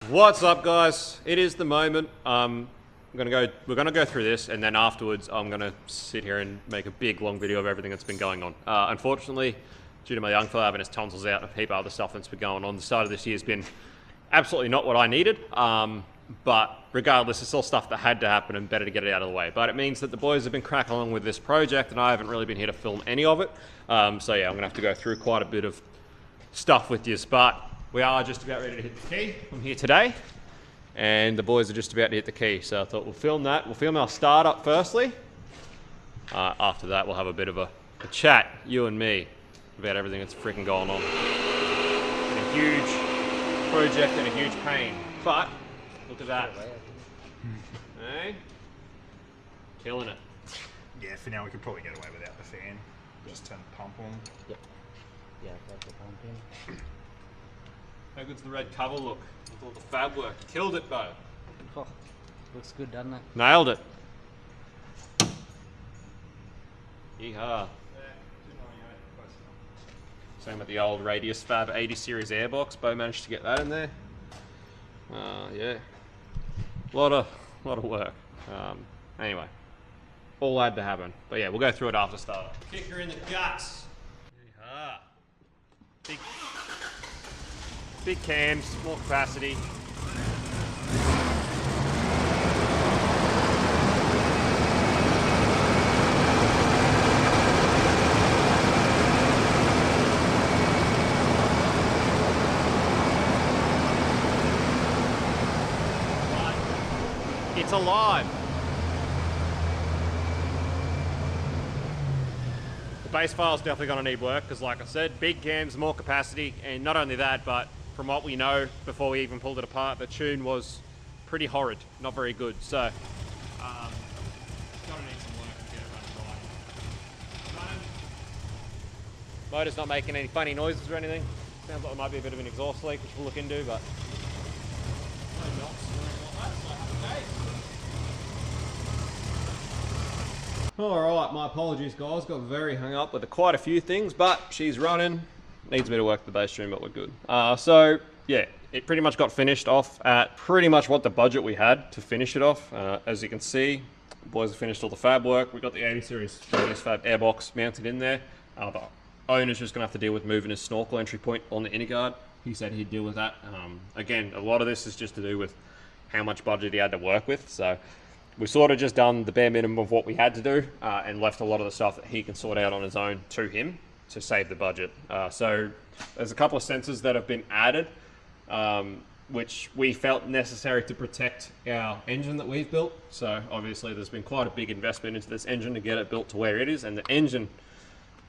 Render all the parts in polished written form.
What's up, guys? It is the moment. We're gonna go through this, and then afterwards I'm gonna sit here and make a big long video of everything that's been going on. Unfortunately, due to my young fella having his tonsils out and a heap of other stuff that's been going on, the start of this year has been absolutely not what I needed. But regardless, it's all stuff that had to happen and better to get it out of the way. But it means that the boys have been cracking along with this project and I haven't really been here to film any of it. So yeah, I'm gonna have to go through quite a bit of stuff with you. But we are just about ready to hit the key from here today. And the boys are just about to hit the key. So I thought we'll film that. We'll film our startup firstly. After that, we'll have a bit of a chat, you and me, about everything that's freaking going on. And a huge project and a huge pain. But look at that. Hey? Killing it. Yeah, for now we could probably get away without the fan. Just turn the pump on. Yep. Yeah, that's the pump in. How good's the red cover look? With all the fab work. Killed it, Bo. Oh, looks good, doesn't it? Nailed it. Yeehaw. Same with the old Radius Fab 80 series airbox. Bo managed to get that in there. Yeah. A lot of work. Anyway, all had to happen. But yeah, we'll go through it after startup. Kicker in the guts. Yeehaw. Big cams, more capacity. It's alive. The base file's definitely going to need work because, like I said, big cams, more capacity, and not only that, but from what we know before we even pulled it apart, the tune was pretty horrid, not very good. So, gotta need some work to get it running right. Motor's not making any funny noises or anything. Sounds like there might be a bit of an exhaust leak, which we'll look into, but no knocks or anything like that. It's like happy days. Alright, my apologies guys, got very hung up with quite a few things, but she's running. Needs a bit of work the base stream, but we're good. So yeah, it pretty much got finished off at pretty much what the budget we had to finish it off. As you can see, the boys have finished all the fab work. We've got the 80 series Radius Fab airbox mounted in there. The owner's just gonna have to deal with moving his snorkel entry point on the inner guard. He said he'd deal with that. Again, a lot of this is just to do with how much budget he had to work with. So we sort of just done the bare minimum of what we had to do and left a lot of the stuff that he can sort out on his own to him to save the budget. So there's a couple of sensors that have been added, which we felt necessary to protect our engine that we've built. So obviously there's been quite a big investment into this engine to get it built to where it is. And the engine,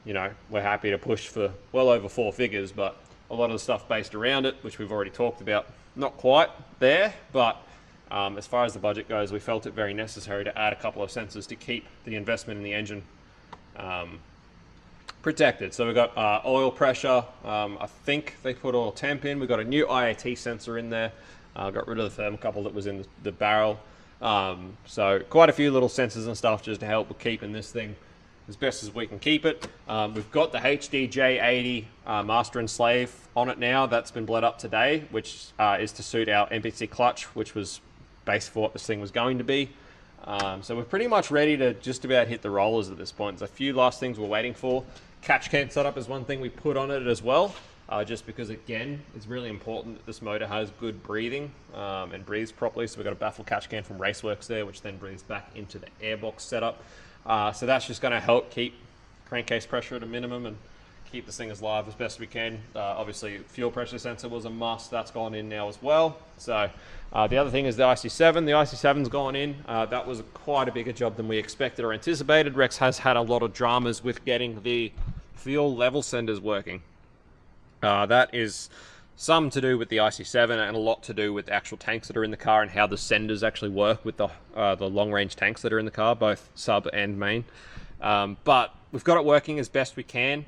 you know, we're happy to push for well over 4 figures, but a lot of the stuff based around it, which we've already talked about, not quite there, but as far as the budget goes, we felt it very necessary to add a couple of sensors to keep the investment in the engine protected. So we've got oil pressure. I think they put oil temp in. We've got a new IAT sensor in there. Got rid of the thermocouple that was in the barrel. So quite a few little sensors and stuff just to help with keeping this thing as best as we can keep it. We've got the HDJ80 master and slave on it now. That's been bled up today, which is to suit our MPC clutch, which was based for what this thing was going to be. So we're pretty much ready to just about hit the rollers at this point. There's a few last things we're waiting for. Catch can setup is one thing we put on it as well, just because again, it's really important that this motor has good breathing and breathes properly. So we've got a baffle catch can from Raceworks there, which then breathes back into the airbox setup. So that's just going to help keep crankcase pressure at a minimum and keep this thing as live as best we can. Obviously, fuel pressure sensor was a must. That's gone in now as well. So the other thing is the IC7. The IC7's gone in. That was quite a bigger job than we expected or anticipated. Rex has had a lot of dramas with getting the fuel level senders working. That is some to do with the IC7 and a lot to do with the actual tanks that are in the car and how the senders actually work with the long-range tanks that are in the car, both sub and main. But we've got it working as best we can.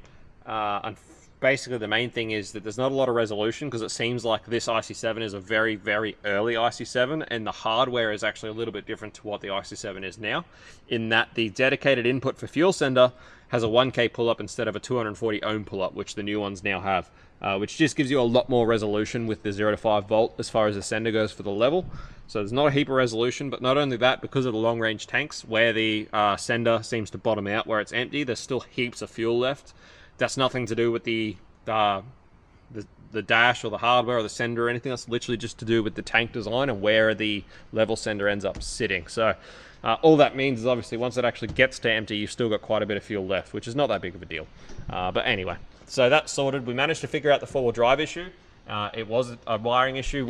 basically the main thing is that there's not a lot of resolution because it seems like this IC7 is a very, very early IC7, and the hardware is actually a little bit different to what the IC7 is now, in that the dedicated input for fuel sender has a 1K pull-up instead of a 240 ohm pull-up, which the new ones now have, which just gives you a lot more resolution with the 0 to 5 volt as far as the sender goes for the level. So there's not a heap of resolution, but not only that, because of the long-range tanks, where the sender seems to bottom out where it's empty, there's still heaps of fuel left. That's nothing to do with the dash or the hardware or the sender or anything. That's literally just to do with the tank design and where the level sender ends up sitting. So all that means is obviously once it actually gets to empty, you've still got quite a bit of fuel left, which is not that big of a deal. But anyway, so that's sorted. We managed to figure out the four-wheel drive issue. It was a wiring issue.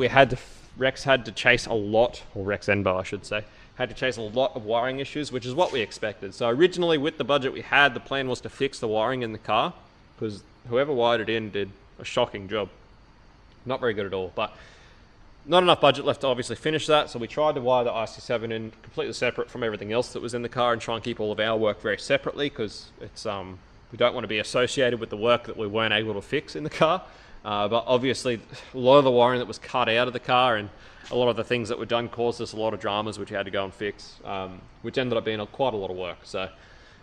Rex had to chase a lot, or Rex Enbo I should say, had to chase a lot of wiring issues, which is what we expected. So originally with the budget we had, the plan was to fix the wiring in the car, because whoever wired it in did a shocking job. Not very good at all, but not enough budget left to obviously finish that, so we tried to wire the IC7 in completely separate from everything else that was in the car and try and keep all of our work very separately, because it's we don't want to be associated with the work that we weren't able to fix in the car. But obviously a lot of the wiring that was cut out of the car and a lot of the things that were done caused us a lot of dramas, which we had to go and fix, which ended up being quite a lot of work. So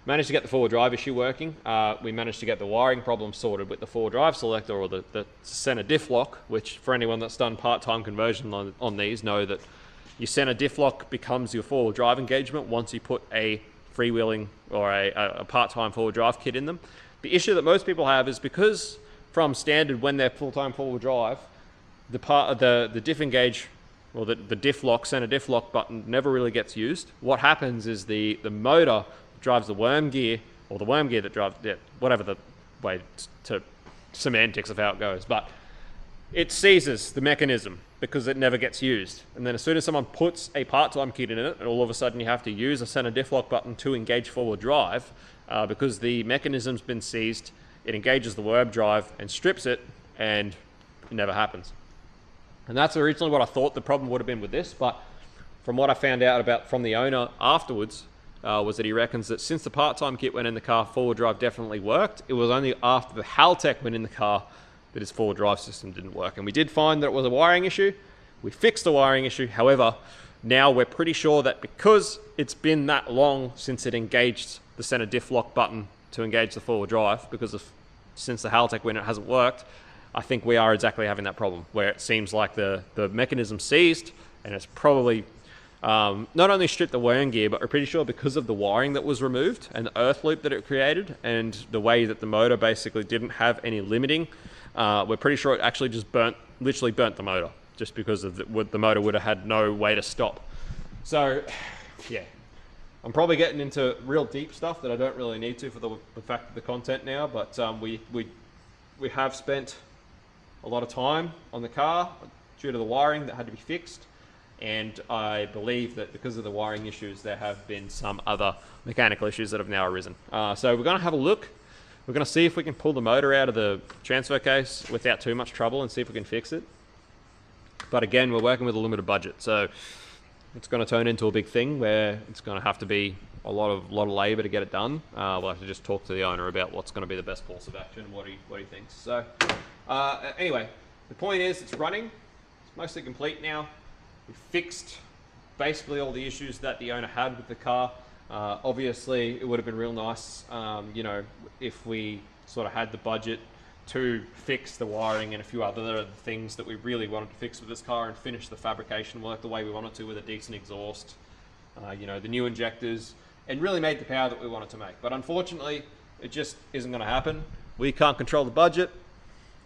managed to get the four-wheel drive issue working. We managed to get the wiring problem sorted with the four-wheel drive selector, or the center diff lock, which for anyone that's done part-time conversion on these know that your center diff lock becomes your four-wheel drive engagement once you put a freewheeling or a part-time four-wheel drive kit in them. The issue that most people have is because from standard, when they're full-time four-wheel drive, the diff engage, or the diff lock, center diff lock button never really gets used. What happens is the motor drives the worm gear, or the worm gear that drives, whatever the way to semantics of how it goes, but it seizes the mechanism because it never gets used. And then as soon as someone puts a part-time kit in it, and all of a sudden you have to use a center diff lock button to engage four-wheel drive, because the mechanism's been seized, it engages the worm drive and strips it, and it never happens. And that's originally what I thought the problem would have been with this, but from what I found out from the owner afterwards, was that he reckons that since the part-time kit went in the car, four-wheel drive definitely worked. It was only after the Haltech went in the car that his four-wheel drive system didn't work. And we did find that it was a wiring issue. We fixed the wiring issue. However, now we're pretty sure that because it's been that long since it engaged the center diff lock button to engage the four-wheel drive, since the Haltech went, it hasn't worked, I think we are exactly having that problem, where it seems like the mechanism seized, and it's probably not only stripped the worm gear, but we're pretty sure because of the wiring that was removed and the earth loop that it created and the way that the motor basically didn't have any limiting, we're pretty sure it actually just literally burnt the motor, just because of the motor would have had no way to stop. So yeah, I'm probably getting into real deep stuff that I don't really need to for the fact of the content now, but we have spent a lot of time on the car due to the wiring that had to be fixed, and I believe that because of the wiring issues there have been some other mechanical issues that have now arisen. So we're going to have a look. We're going to see if we can pull the motor out of the transfer case without too much trouble and see if we can fix it. But again, we're working with a limited budget, so it's going to turn into a big thing where it's going to have to be a lot of labor to get it done. We'll have to just talk to the owner about what's going to be the best course of action and what he thinks. So anyway, the point is it's running. It's mostly complete now. We fixed basically all the issues that the owner had with the car. Obviously, it would have been real nice, if we sort of had the budget to fix the wiring and a few other things that we really wanted to fix with this car and finish the fabrication work the way we wanted to, with a decent exhaust, the new injectors, and really made the power that we wanted to make. But unfortunately, it just isn't going to happen. We can't control the budget.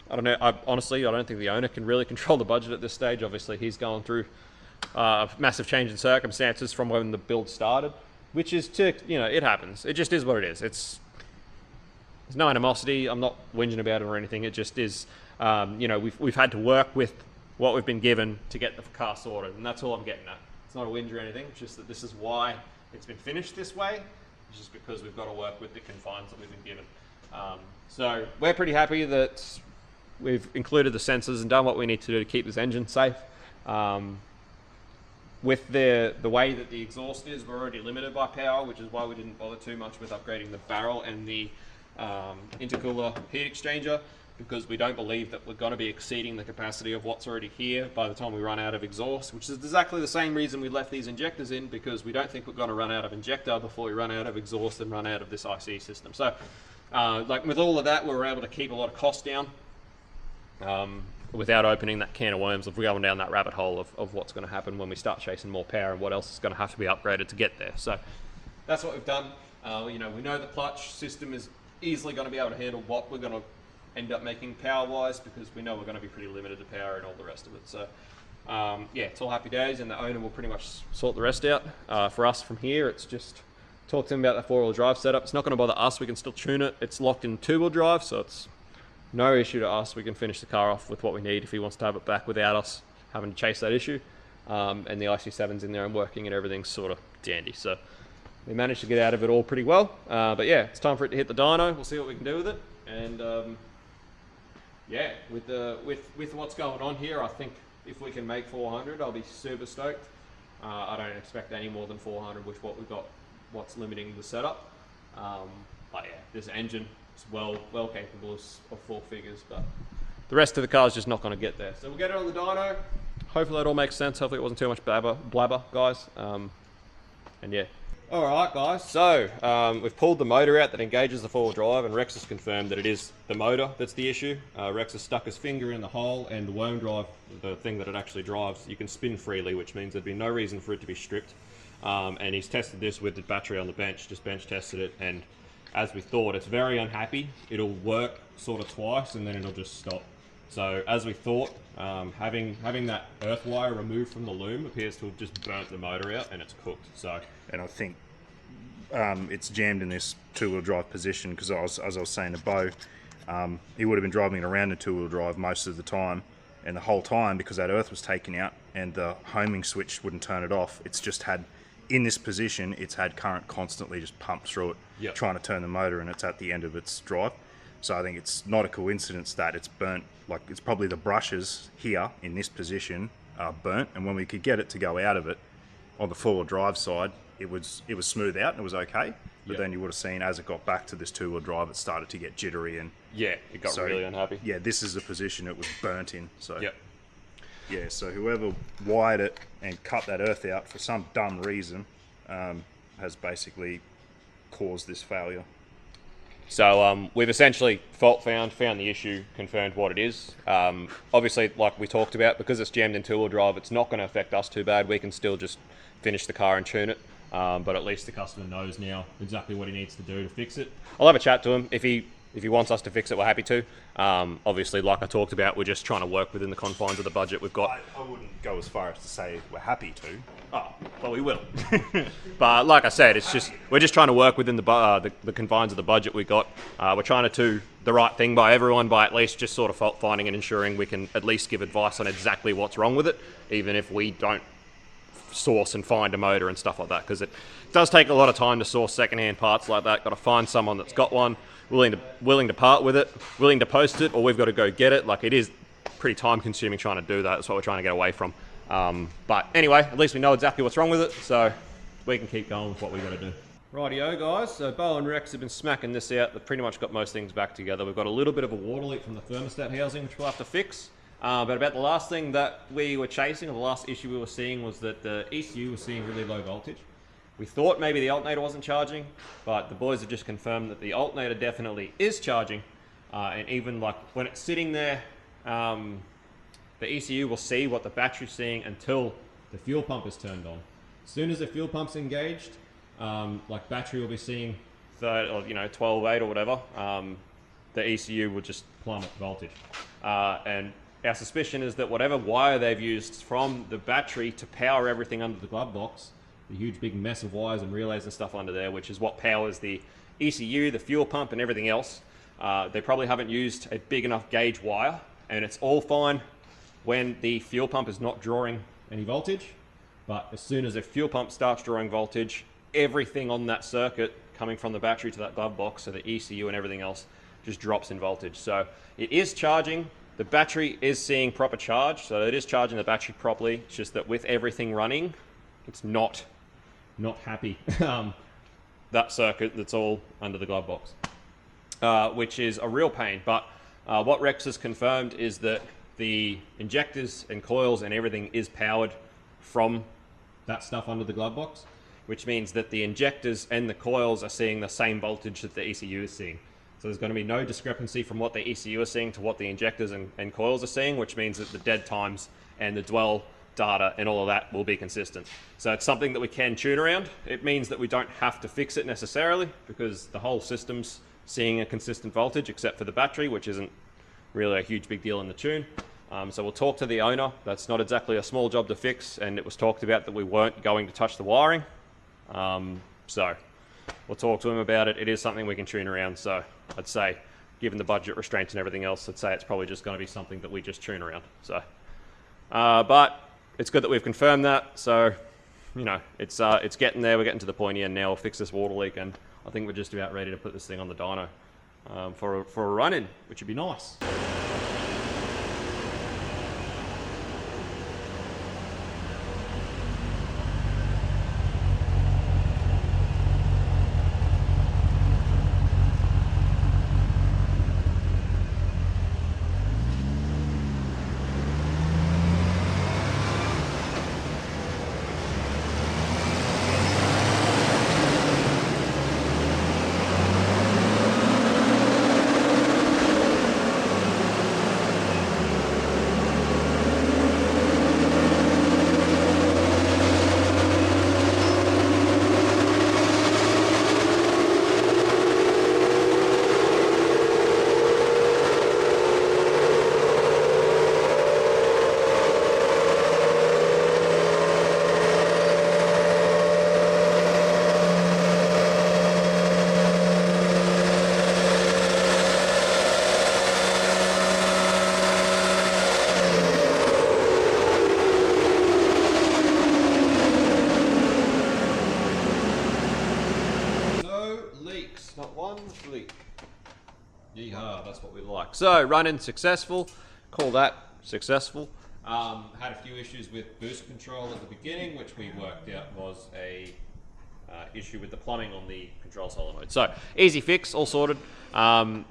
I don't know. Honestly, I don't think the owner can really control the budget at this stage. Obviously, he's going through a massive change in circumstances from when the build started, which is it happens. It just is what it is. There's no animosity. I'm not whinging about it or anything. It just is, we've had to work with what we've been given to get the car sorted, and that's all I'm getting at. It's not a whinge or anything. It's just that this is why it's been finished this way. It's just because we've got to work with the confines that we've been given. So we're pretty happy that we've included the sensors and done what we need to do to keep this engine safe. With the way that the exhaust is, we're already limited by power, which is why we didn't bother too much with upgrading the barrel and the intercooler heat exchanger. because we don't believe that we're going to be exceeding the capacity of what's already here by the time we run out of exhaust, which is exactly the same reason we left these injectors in, because we don't think we're going to run out of injector before we run out of exhaust and run out of this IC system. So like with all of that, we were able to keep a lot of costs down without opening that can of worms of going down that rabbit hole of what's going to happen when we start chasing more power and what else is going to have to be upgraded to get there. So that's what we've done. You know, we know the clutch system is easily going to be able to handle what we're going to end up making power-wise, because we know we're going to be pretty limited to power and all the rest of it. So yeah, it's all happy days, and the owner will pretty much sort the rest out. For us from here, it's just talk to him about the four-wheel drive setup. It's not going to bother us. We can still tune it. It's locked in two-wheel drive, so it's no issue to us. We can finish the car off with what we need if he wants to have it back without us having to chase that issue. And the IC7's in there and working, and everything's sort of dandy. So we managed to get out of it all pretty well. But yeah, it's time for it to hit the dyno. We'll see what we can do with it. And yeah, with what's going on here, I think if we can make 400, I'll be super stoked. I don't expect any more than 400 with what we've got, what's limiting the setup. But yeah, this engine is well capable of 4 figures, but the rest of the car is just not going to get there. So we'll get it on the dyno. Hopefully that all makes sense. Hopefully it wasn't too much blabber, guys. And yeah. Alright guys, so we've pulled the motor out that engages the four-wheel drive, and Rex has confirmed that it is the motor that's the issue. Rex has stuck his finger in the hole, and the worm drive, the thing that it actually drives, you can spin freely, which means there'd be no reason for it to be stripped. And he's tested this with the battery on the bench, just bench tested it, and as we thought, it's very unhappy. It'll work sort of twice and then it'll just stop. So as we thought, having that earth wire removed from the loom appears to have just burnt the motor out, and it's cooked. So, and I think it's jammed in this two-wheel drive position because as I was saying to Bo, he would have been driving it around in two-wheel drive most of the time, and the whole time, because that earth was taken out and the homing switch wouldn't turn it off, it's just had, in this position, it's had current constantly just pumped through it, yep, trying to turn the motor, and it's at the end of its drive. So I think it's not a coincidence that it's burnt. Like, it's probably the brushes here in this position are burnt, and when we could get it to go out of it on the four-wheel drive side, it was smooth out and it was okay. But then you would have seen as it got back to this two-wheel drive, it started to get jittery, and yeah, it got really unhappy. Yeah, this is the position it was burnt in. So yep, yeah, so whoever wired it and cut that earth out for some dumb reason has basically caused this failure. So we've essentially fault found the issue, confirmed what it is. Obviously, like we talked about, because it's jammed in two-wheel drive, it's not going to affect us too bad. We can still just finish the car and tune it. But at least the customer knows now exactly what he needs to do to fix it. I'll have a chat to him. If he wants us to fix it, we're happy to. Obviously, like I talked about, we're just trying to work within the confines of the budget we've got. I wouldn't go as far as to say we're happy to. Oh, well, we will. But like I said, it's just we're just trying to work within the confines of the budget we got. We're trying to do the right thing by everyone, by at least just sort of fault finding and ensuring we can at least give advice on exactly what's wrong with it, even if we don't source and find a motor and stuff like that, because it does take a lot of time to source secondhand parts like that. Got to find someone that's got one, willing to part with it, willing to post it, or we've got to go get it. Like, it is pretty time consuming trying to do that. That's what we're trying to get away from. But anyway, at least we know exactly what's wrong with it, so we can keep going with what we got to do. Rightio guys, so Bo and Rex have been smacking this out. They've pretty much got most things back together. We've got a little bit of a water leak from the thermostat housing, which we'll have to fix. But about the last thing that we were chasing, or the last issue we were seeing, was that the ECU was seeing really low voltage. We thought maybe the alternator wasn't charging, but the boys have just confirmed that the alternator definitely is charging. And even like when it's sitting there, the ECU will see what the battery's seeing until the fuel pump is turned on. As soon as the fuel pump's engaged, like battery will be seeing 12.8 or whatever, the ECU will just plummet voltage. And our suspicion is that whatever wire they've used from the battery to power everything under the glove box, the huge big mess of wires and relays and stuff under there, which is what powers the ECU, the fuel pump and everything else, they probably haven't used a big enough gauge wire, and it's all fine when the fuel pump is not drawing any voltage. But as soon as the fuel pump starts drawing voltage, everything on that circuit coming from the battery to that glove box, so the ECU and everything else, just drops in voltage. So it is charging. The battery is seeing proper charge, so it is charging the battery properly. It's just that with everything running, it's not happy. That circuit that's all under the glove box, which is a real pain. But What Rex has confirmed is that the injectors and coils and everything is powered from that stuff under the glove box, which means that the injectors and the coils are seeing the same voltage that the ECU is seeing. So there's going to be no discrepancy from what the ECU is seeing to what the injectors and coils are seeing, which means that the dead times and the dwell data and all of that will be consistent. So it's something that we can tune around. It means that we don't have to fix it necessarily, because the whole system's seeing a consistent voltage except for the battery, which isn't really a huge big deal in the tune. So we'll talk to the owner. That's not exactly a small job to fix, and it was talked about that we weren't going to touch the wiring. So we'll talk to him about it. It is something we can tune around, so I'd say, given the budget restraints and everything else, I'd say it's probably just going to be something that we just tune around. So, but it's good that we've confirmed that. So, you know, it's getting there. We're getting to the pointy end now. We'll fix this water leak, and I think we're just about ready to put this thing on the dyno for a run-in, which would be nice. Yeehaw, that's what we like. So, run-in successful. Call that successful. Had a few issues with boost control at the beginning, which we worked out was a issue with the plumbing on the control solenoid. So, easy fix, all sorted.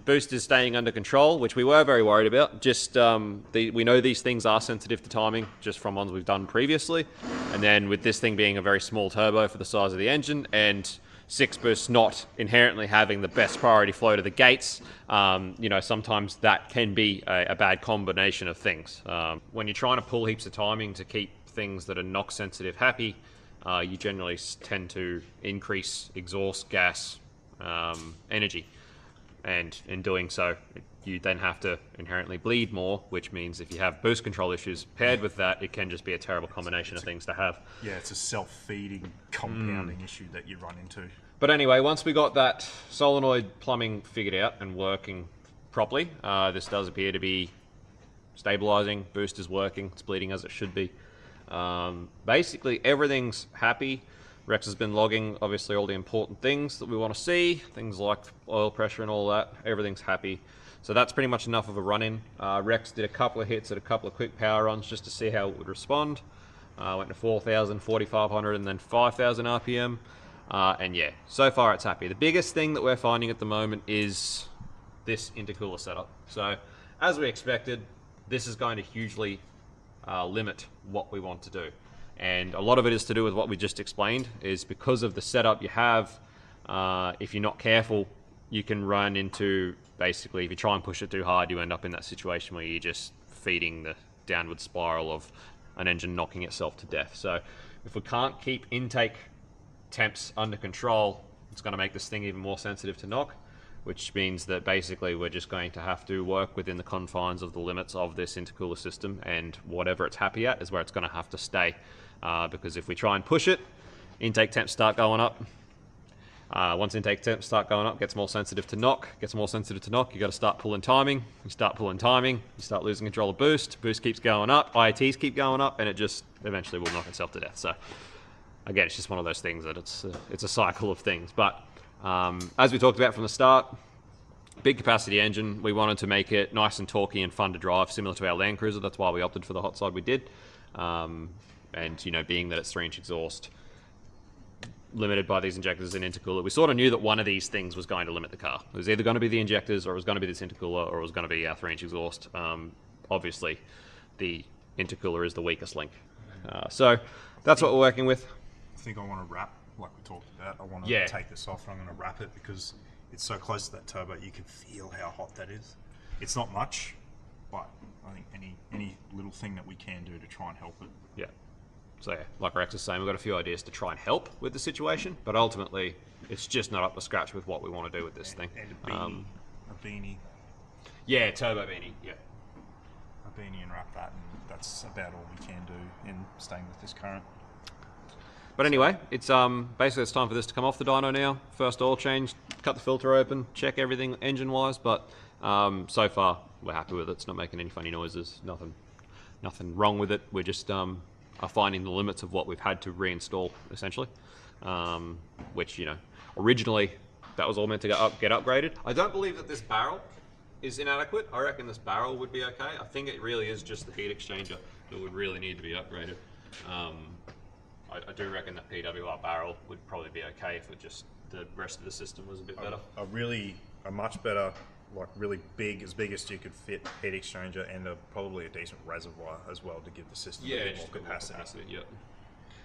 Boost is staying under control, which we were very worried about. Just we know these things are sensitive to timing, just from ones we've done previously. And then with this thing being a very small turbo for the size of the engine, and 6 boost not inherently having the best priority flow to the gates, you know, sometimes that can be a bad combination of things. When you're trying to pull heaps of timing to keep things that are knock sensitive happy, you generally tend to increase exhaust gas energy, and in doing so you then have to inherently bleed more, which means if you have boost control issues paired with that, it can just be a terrible combination of things to have. Yeah, it's a self-feeding, compounding issue that you run into. But anyway, once we got that solenoid plumbing figured out and working properly, this does appear to be stabilizing. Boost is working. It's bleeding as it should be. Basically, everything's happy. Rex has been logging, obviously, all the important things that we want to see, things like oil pressure and all that. Everything's happy. So that's pretty much enough of a run-in. Rex did a couple of hits at a couple of quick power runs just to see how it would respond. Went to 4,000, 4,500, and then 5,000 RPM. And yeah, so far it's happy. The biggest thing that we're finding at the moment is this intercooler setup. So, as we expected, this is going to hugely limit what we want to do. And a lot of it is to do with what we just explained, is because of the setup you have, if you're not careful, you can run into, basically, if you try and push it too hard, you end up in that situation where you're just feeding the downward spiral of an engine knocking itself to death. So if we can't keep intake temps under control, it's going to make this thing even more sensitive to knock, which means that basically we're just going to have to work within the confines of the limits of this intercooler system, and whatever it's happy at is where it's going to have to stay. Because if we try and push it, intake temps start going up. Once intake temps start going up, gets more sensitive to knock. Gets more sensitive to knock, you got to start pulling timing. You start pulling timing, you start losing control of boost. Boost keeps going up, IATs keep going up, and it just eventually will knock itself to death. So again, it's just one of those things that it's a cycle of things. But as we talked about from the start, big capacity engine. We wanted to make it nice and torquey and fun to drive, similar to our landcruiser. That's why we opted for the hot side we did. And you know, being that it's 3-inch exhaust, limited by these injectors and intercooler. We sort of knew that one of these things was going to limit the car. It was either going to be the injectors, or it was going to be this intercooler, or it was going to be our 3-inch exhaust. Obviously, the intercooler is the weakest link. So that's what we're working with. I think I want to wrap, like we talked about. I want to take this off and I'm going to wrap it because it's so close to that turbo. You can feel how hot that is. It's not much, but I think any little thing that we can do to try and help it. Yeah. So yeah, like Rex is saying, we've got a few ideas to try and help with the situation, but ultimately it's just not up to scratch with what we want to do with this thing. And a beanie. Yeah, turbo beanie, yeah. A beanie and wrap that, and that's about all we can do in staying with this current. But anyway, it's basically it's time for this to come off the dyno now. First oil change, cut the filter open, check everything engine-wise, but so far we're happy with it. It's not making any funny noises, nothing wrong with it. We're just are finding the limits of what we've had to reinstall, essentially. Which, you know, originally that was all meant to get upgraded. I don't believe that this barrel is inadequate. I reckon this barrel would be okay. I think it really is just the heat exchanger that would really need to be upgraded. I do reckon that PWR barrel would probably be okay if it just the rest of the system was a bit better. A much better, like really big, as big as you could fit heat exchanger, and probably a decent reservoir as well to give the system a bit more capacity.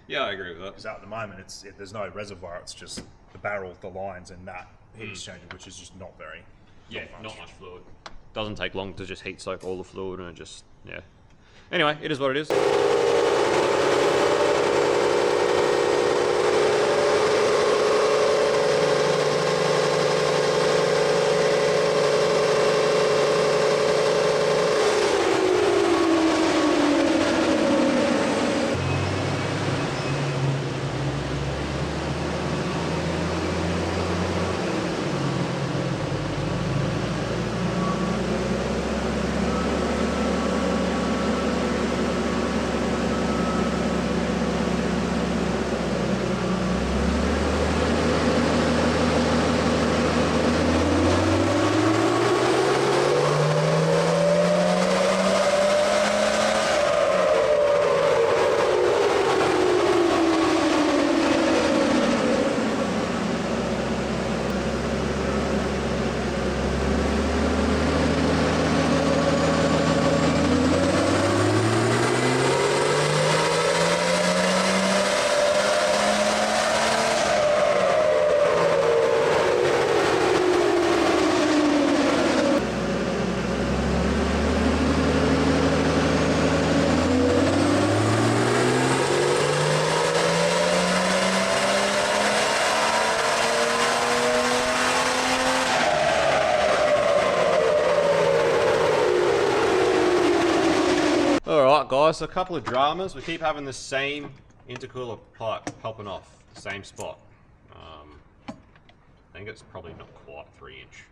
Yeah, I agree with that. Because at the moment, there's no reservoir. It's just the barrel, the lines, and that heat exchanger, which is just not very. Not much fluid. Doesn't take long to just heat soak all the fluid, and it just Anyway, it is what it is. Alright guys, so a couple of dramas. We keep having the same intercooler pipe popping off, the same spot. I think it's probably not quite 3-inch.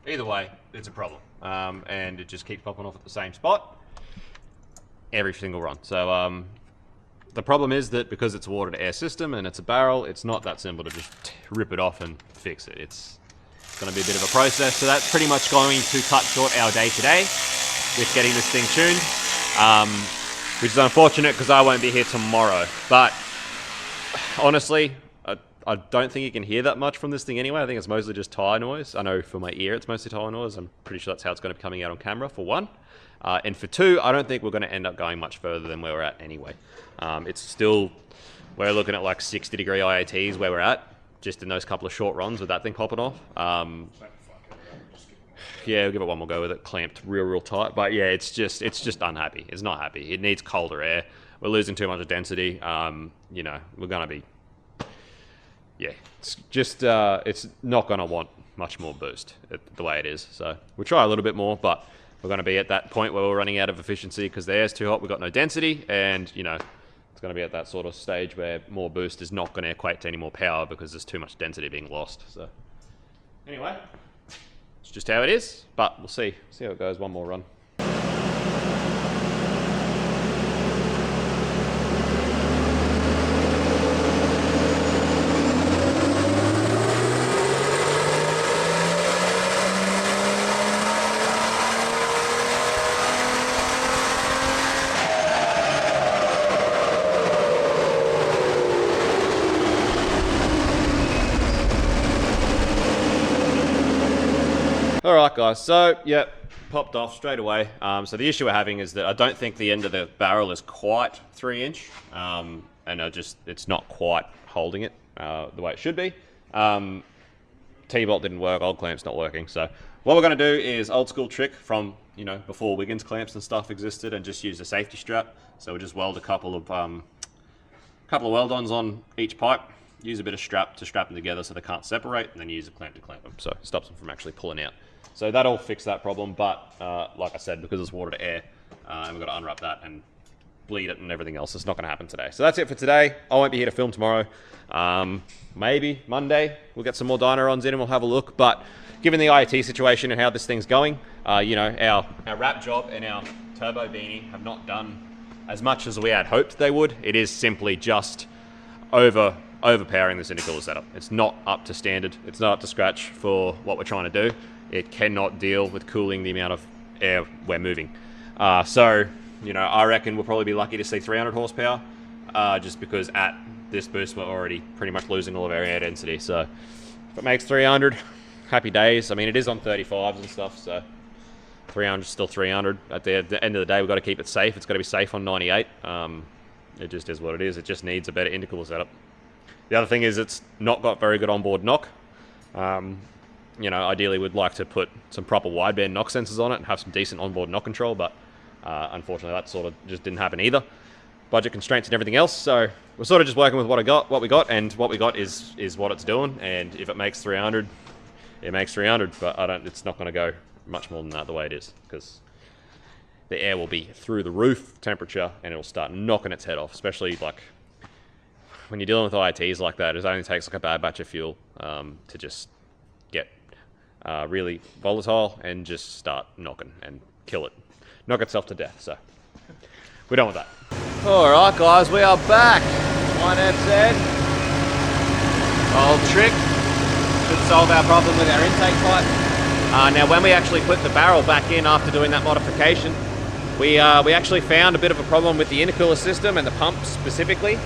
Either way, it's a problem. And it just keeps popping off at the same spot every single run. So the problem is that because it's a water to air system and it's a barrel, it's not that simple to just rip it off and fix it. It's going to be a bit of a process. So that's pretty much going to cut short our day today with getting this thing tuned. Which is unfortunate because I won't be here tomorrow. But honestly, I don't think you can hear that much from this thing anyway. I think it's mostly just tyre noise. I know for my ear it's mostly tyre noise. I'm pretty sure that's how it's going to be coming out on camera, for one. And for two, I don't think we're going to end up going much further than where we're at anyway. It's still, we're looking at like 60-degree IATs where we're at, just in those couple of short runs with that thing popping off. Yeah, we'll give it one more go with it, clamped real tight. But yeah, it's just unhappy. It's not happy. It needs colder air. We're losing too much density. You know, we're going to be, yeah, it's just, it's not going to want much more boost the way it is. So we'll try a little bit more, but we're going to be at that point where we're running out of efficiency because the air's too hot. We've got no density, and you know, it's going to be at that sort of stage where more boost is not going to equate to any more power because there's too much density being lost. So anyway, it's just how it is, but we'll see how it goes. One more run. All right, guys. So, yeah, popped off straight away. So the issue we're having is that I don't think the end of the barrel is quite 3-inch, and it's not quite holding it the way it should be. T-bolt didn't work. Old clamp's not working. So what we're going to do is old school trick from before Wiggins clamps and stuff existed, and just use a safety strap. So we'll just weld a couple of weld-ons on each pipe. Use a bit of strap to strap them together so they can't separate, and then use a clamp to clamp them, so it stops them from actually pulling out. So that'll fix that problem, but like I said, because it's water to air, and we've got to unwrap that and bleed it and everything else, it's not going to happen today. So that's it for today. I won't be here to film tomorrow. Maybe Monday we'll get some more dyno runs in and we'll have a look, but given the IoT situation and how this thing's going, our wrap job and our turbo beanie have not done as much as we had hoped they would. It is simply just overpowering this intercooler setup. It's not up to standard. It's not up to scratch for what we're trying to do. It cannot deal with cooling the amount of air we're moving. So, I reckon we'll probably be lucky to see 300 horsepower, just because at this boost we're already pretty much losing all of our air density. So if it makes 300, happy days. I mean, it is on 35s and stuff, so 300 is still 300. At the end of the day, we've got to keep it safe. It's got to be safe on 98. It just is what it is. It just needs a better intercooler setup. The other thing is it's not got very good onboard knock. Ideally we'd like to put some proper wideband knock sensors on it and have some decent onboard knock control, but unfortunately that sort of just didn't happen either. Budget constraints and everything else, so we're sort of just working with what we got, and what we got is what it's doing, and if it makes 300, it makes 300, but it's not going to go much more than that the way it is, because the air will be through the roof temperature and it'll start knocking its head off, especially like when you're dealing with ITs like that. It only takes like a bad batch of fuel to just get really volatile and just start knocking and kill it. Knock itself to death, so we're done with that. Alright guys, we are back. One FZ. Old trick. Should solve our problem with our intake pipe. Now when we actually put the barrel back in after doing that modification, we actually found a bit of a problem with the intercooler system and the pump specifically.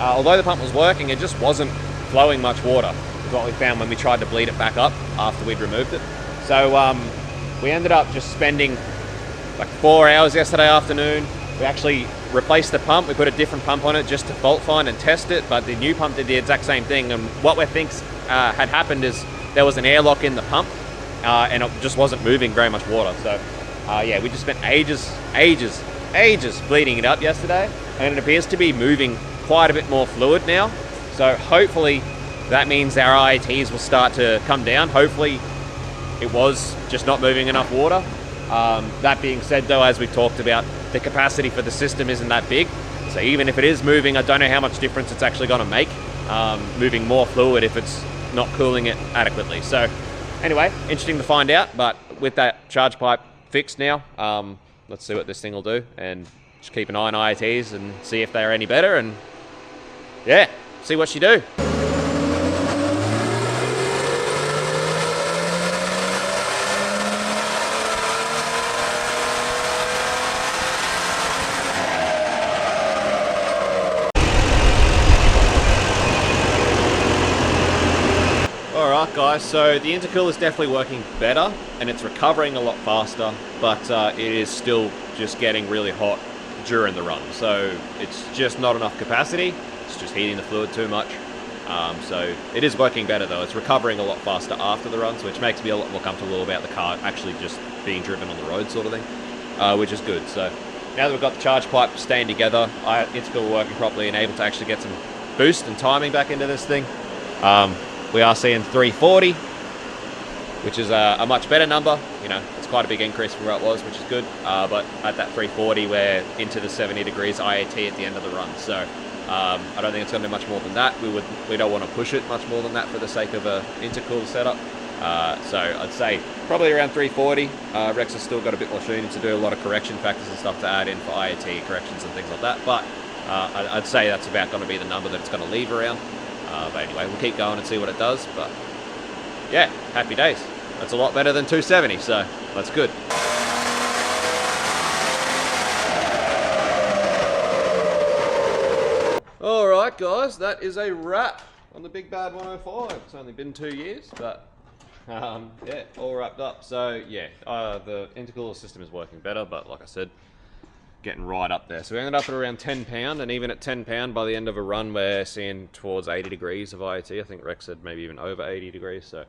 Although the pump was working, it just wasn't flowing much water, is what we found when we tried to bleed it back up after we'd removed it. So we ended up just spending like 4 hours yesterday afternoon. We actually replaced the pump. We put a different pump on it just to fault find and test it, but the new pump did the exact same thing. And what we think had happened is there was an airlock in the pump, and it just wasn't moving very much water. So yeah, we just spent ages bleeding it up yesterday, and it appears to be moving quite a bit more fluid now. So hopefully that means our IATs will start to come down. Hopefully it was just not moving enough water. That being said though, as we talked about, the capacity for the system isn't that big. So even if it is moving, I don't know how much difference it's actually going to make, moving more fluid if it's not cooling it adequately. So anyway, interesting to find out, but with that charge pipe fixed now, let's see what this thing will do, and just keep an eye on IATs and see if they're any better, and yeah, see what she do. Alright guys, so the intercooler is definitely working better and it's recovering a lot faster, but it is still just getting really hot during the run. So it's just not enough capacity, it's just heating the fluid too much. So it is working better though, it's recovering a lot faster after the runs, which makes me a lot more comfortable about the car actually just being driven on the road sort of thing, which is good. So now that we've got the charge pipe staying together, intercooler working properly and able to actually get some boost and timing back into this thing. We are seeing 340, which is a much better number. You know, it's quite a big increase from where it was, which is good. But at that 340, we're into the 70 degrees IAT at the end of the run. So I don't think it's going to be much more than that. We don't want to push it much more than that for the sake of a intercool setup. So I'd say probably around 340. Rex has still got a bit more tuning to do, a lot of correction factors and stuff to add in for IAT corrections and things like that. But I'd say that's about going to be the number that it's going to leave around. But anyway, we'll keep going and see what it does. But yeah, happy days. That's a lot better than 270, so that's good. Alright guys, that is a wrap on the Big Bad 105. It's only been 2 years, but Yeah, all wrapped up. So yeah, the intercooler system is working better, but like I said, getting right up there. So we ended up at around 10 pound, and even at 10 pound, by the end of a run, we're seeing towards 80 degrees of IAT. I think Rex said maybe even over 80 degrees. So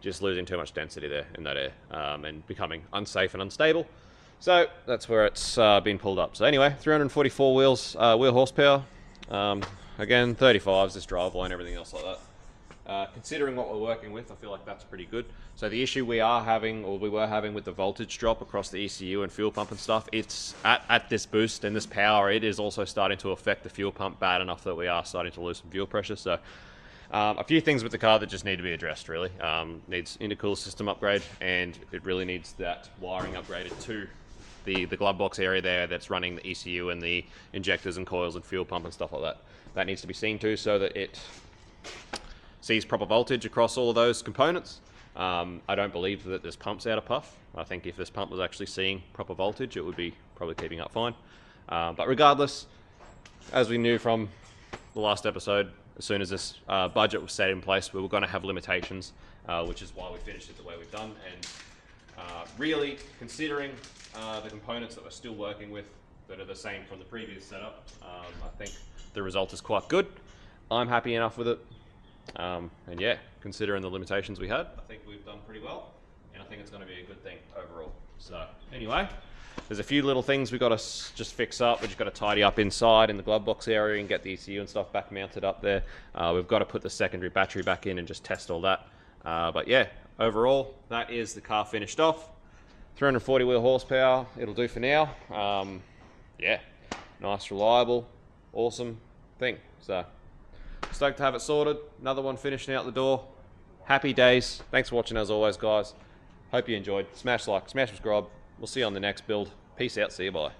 just losing too much density there in that air, and becoming unsafe and unstable. So that's where it's been pulled up. So anyway, 344 wheel horsepower. Again, 35s, this drive line, everything else like that. Considering what we're working with, I feel like that's pretty good. So the issue we are having, or we were having with the voltage drop across the ECU and fuel pump and stuff, it's at this boost and this power, it is also starting to affect the fuel pump bad enough that we are starting to lose some fuel pressure. So a few things with the car that just need to be addressed, really. Needs intercooler system upgrade, and it really needs that wiring upgraded to the glove box area there that's running the ECU and the injectors and coils and fuel pump and stuff like that. That needs to be seen to so that it sees proper voltage across all of those components. I don't believe that this pump's out of puff. I think if this pump was actually seeing proper voltage, it would be probably keeping up fine. But regardless, as we knew from the last episode, as soon as this budget was set in place, we were going to have limitations, which is why we finished it the way we've done. And really, considering the components that we're still working with that are the same from the previous setup, I think the result is quite good. I'm happy enough with it. And yeah, considering the limitations we had, I think we've done pretty well, and I think it's going to be a good thing overall. So anyway, there's a few little things we've got to just fix up. We've just got to tidy up inside in the glove box area and get the ECU and stuff back mounted up there. We've got to put the secondary battery back in and just test all that. But yeah, overall, that is the car finished off. 340 wheel horsepower, it'll do for now. Yeah, nice, reliable, awesome thing. So stoked to have it sorted. Another one finishing out the door. Happy days. Thanks for watching as always, guys. Hope you enjoyed. Smash like, smash subscribe. We'll see you on the next build. Peace out. See you. Bye.